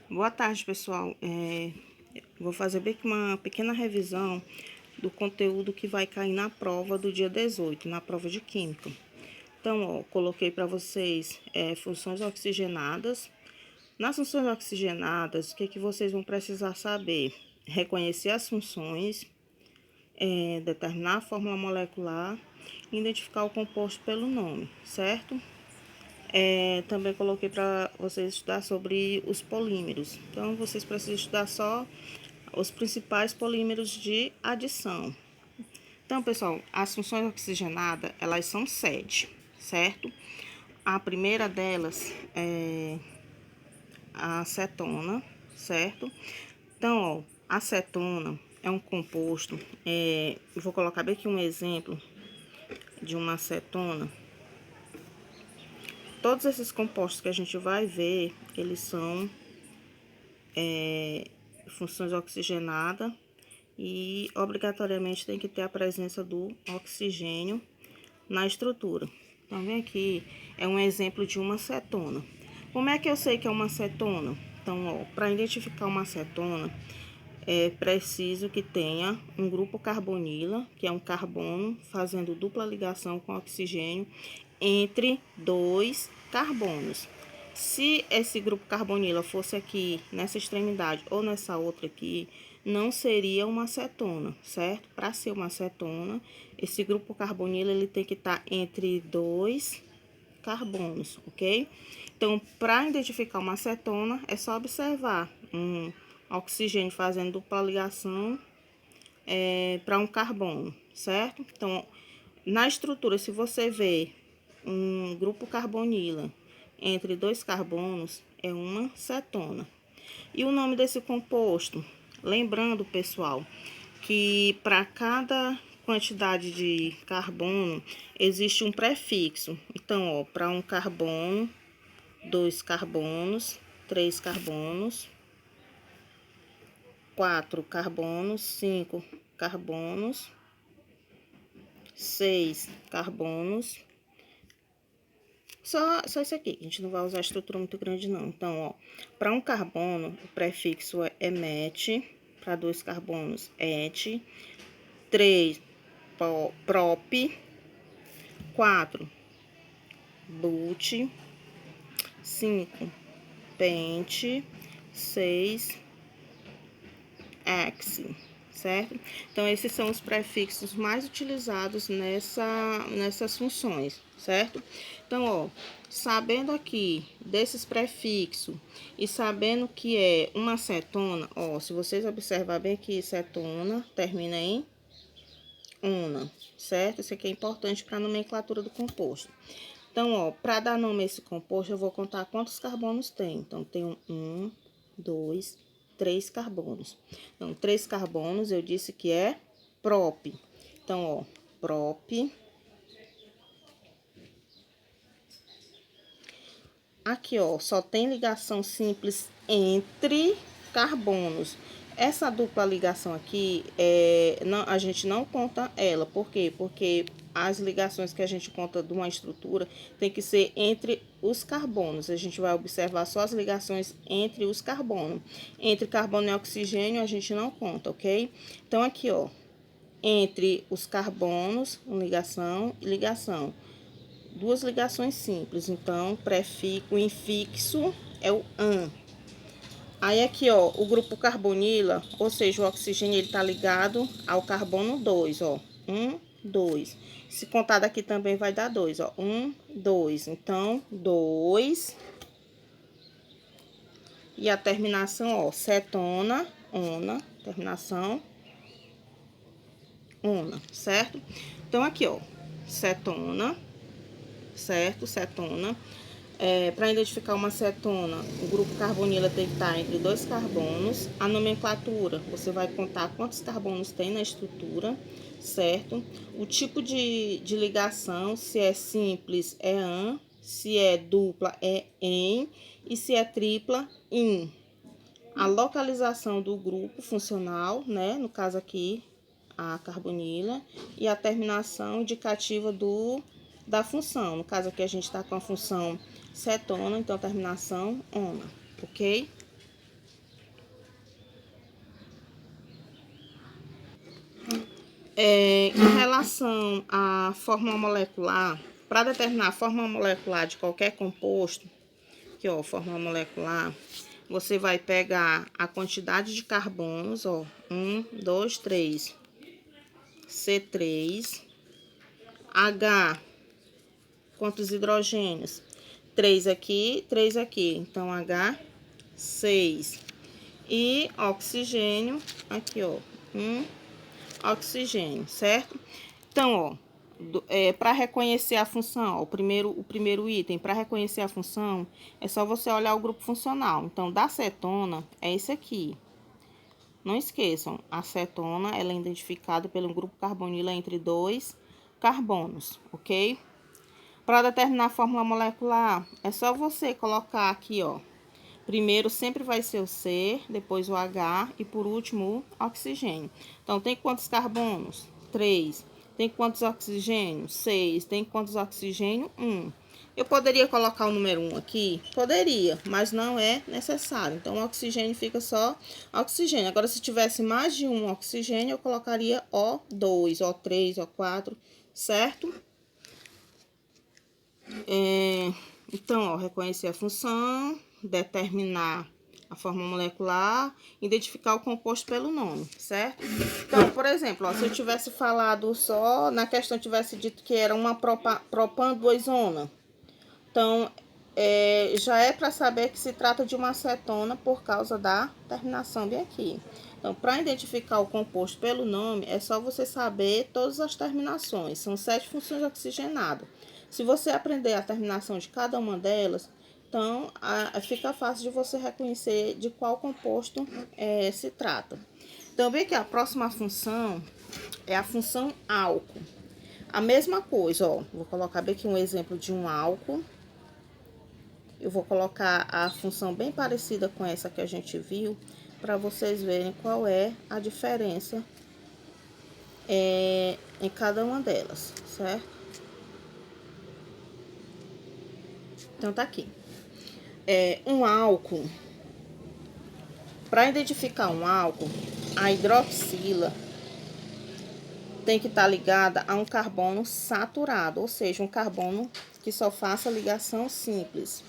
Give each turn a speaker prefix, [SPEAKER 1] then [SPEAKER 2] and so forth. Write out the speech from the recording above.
[SPEAKER 1] Boa tarde, pessoal. Vou fazer bem que uma pequena revisão do conteúdo que vai cair na prova do dia 18, na prova de Química. Então, ó, coloquei para vocês funções oxigenadas. Nas funções oxigenadas, o que vocês vão precisar saber? Reconhecer as funções, determinar a fórmula molecular e identificar o composto pelo nome, certo? Também coloquei para vocês estudar sobre os polímeros. Então, vocês precisam estudar só os principais polímeros de adição. Então, pessoal, as funções oxigenadas, elas são 7, certo? A primeira delas é a acetona, certo? Então, ó, a acetona é um composto, eu vou colocar bem aqui um exemplo de uma acetona. Todos esses compostos que a gente vai ver, eles são funções oxigenadas e obrigatoriamente tem que ter a presença do oxigênio na estrutura. Então, vem aqui, é um exemplo de uma acetona. Como é que eu sei que é uma acetona? Então, para identificar uma acetona, é preciso que tenha um grupo carbonila, que é um carbono, fazendo dupla ligação com oxigênio entre dois carbonos. Se esse grupo carbonila fosse aqui nessa extremidade ou nessa outra aqui, não seria uma acetona, certo? Para ser uma acetona, esse grupo carbonila ele tem que estar entre dois carbonos, ok? Então, para identificar uma acetona, é só observar um oxigênio fazendo dupla ligação para um carbono, certo? Então, na estrutura, se você vê um grupo carbonila entre dois carbonos, é uma cetona. E o nome desse composto? Lembrando, pessoal, que para cada quantidade de carbono existe um prefixo. Então, ó, para um carbono, 2 carbonos, 3 carbonos, 4 carbonos, 5 carbonos, 6 carbonos. Só isso aqui, a gente não vai usar estrutura muito grande não. Então, ó, para um carbono, o prefixo é met, para 2 carbonos, et, 3 prop, 4 but, 5 pente, 6 ex, certo? Então, esses são os prefixos mais utilizados nessas funções, certo? Então, ó, sabendo aqui desses prefixos e sabendo que é uma cetona, ó, se vocês observar bem aqui, cetona termina em ona, certo? Isso aqui é importante para a nomenclatura do composto. Então, ó, para dar nome a esse composto, eu vou contar quantos carbonos tem. Então, tem 1, 2, 3 carbonos. Então, 3 carbonos, eu disse que é prop. Então, ó, prop. Aqui, ó, só tem ligação simples entre carbonos. Essa dupla ligação aqui, a gente não conta ela. Por quê? Porque as ligações que a gente conta de uma estrutura tem que ser entre os carbonos. A gente vai observar só as ligações entre os carbonos. Entre carbono e oxigênio, a gente não conta, ok? Então, aqui, ó, entre os carbonos, ligação e ligação. Duas ligações simples, então, prefixo, o infixo é o an. Aí, aqui, ó, o grupo carbonila, ou seja, o oxigênio, ele tá ligado ao carbono 2, ó. 1, 2. Se contar daqui também vai dar 2, ó. 1, 2. Então, 2. E a terminação, ó, cetona, ona, terminação, ona, certo? Então, aqui, ó, cetona, certo? Cetona. Para identificar uma cetona, o grupo carbonila tem que estar entre dois carbonos. A nomenclatura, você vai contar quantos carbonos tem na estrutura, certo? O tipo de ligação, se é simples, é an, se é dupla, é em, e se é tripla, in. A localização do grupo funcional, né? No caso aqui, a carbonila, e a terminação indicativa da função. No caso aqui, a gente está com a função cetona, então terminação ona, ok? Em relação à fórmula molecular, para determinar a fórmula molecular de qualquer composto, aqui ó, fórmula molecular, você vai pegar a quantidade de carbonos, ó, 1, 2, 3, C3, H, quantos hidrogênios? 3 aqui, então H, 6. E oxigênio, aqui ó, 1 oxigênio, certo? Então, ó, para reconhecer a função, ó, o primeiro item, para reconhecer a função, é só você olhar o grupo funcional. Então, da cetona é esse aqui. Não esqueçam, a cetona ela é identificada pelo grupo carbonila entre 2 carbonos, ok? Para determinar a fórmula molecular, é só você colocar aqui, ó. Primeiro sempre vai ser o C, depois o H e por último o oxigênio. Então, tem quantos carbonos? 3. Tem quantos oxigênios? 6. Tem quantos oxigênios? 1. Eu poderia colocar o número 1 aqui? Poderia, mas não é necessário. Então, o oxigênio fica só oxigênio. Agora, se tivesse mais de um oxigênio, eu colocaria O2, O3, O4, certo? Então, ó, reconhecer a função, determinar a forma molecular, identificar o composto pelo nome, certo? Então, por exemplo, ó, se eu tivesse falado só, na questão tivesse dito que era uma propan-2-ona, então, já é para saber que se trata de uma acetona por causa da terminação bem aqui. Então, para identificar o composto pelo nome, é só você saber todas as terminações. São 7 funções oxigenadas. Se você aprender a terminação de cada uma delas, então fica fácil de você reconhecer de qual composto se trata. Então, vê que a próxima função é a função álcool. A mesma coisa, ó. Vou colocar bem aqui um exemplo de um álcool. Eu vou colocar a função bem parecida com essa que a gente viu, para vocês verem qual é a diferença em cada uma delas, certo? Então, tá aqui. Um álcool, para identificar um álcool, a hidroxila tem que estar ligada a um carbono saturado, ou seja, um carbono que só faça ligação simples.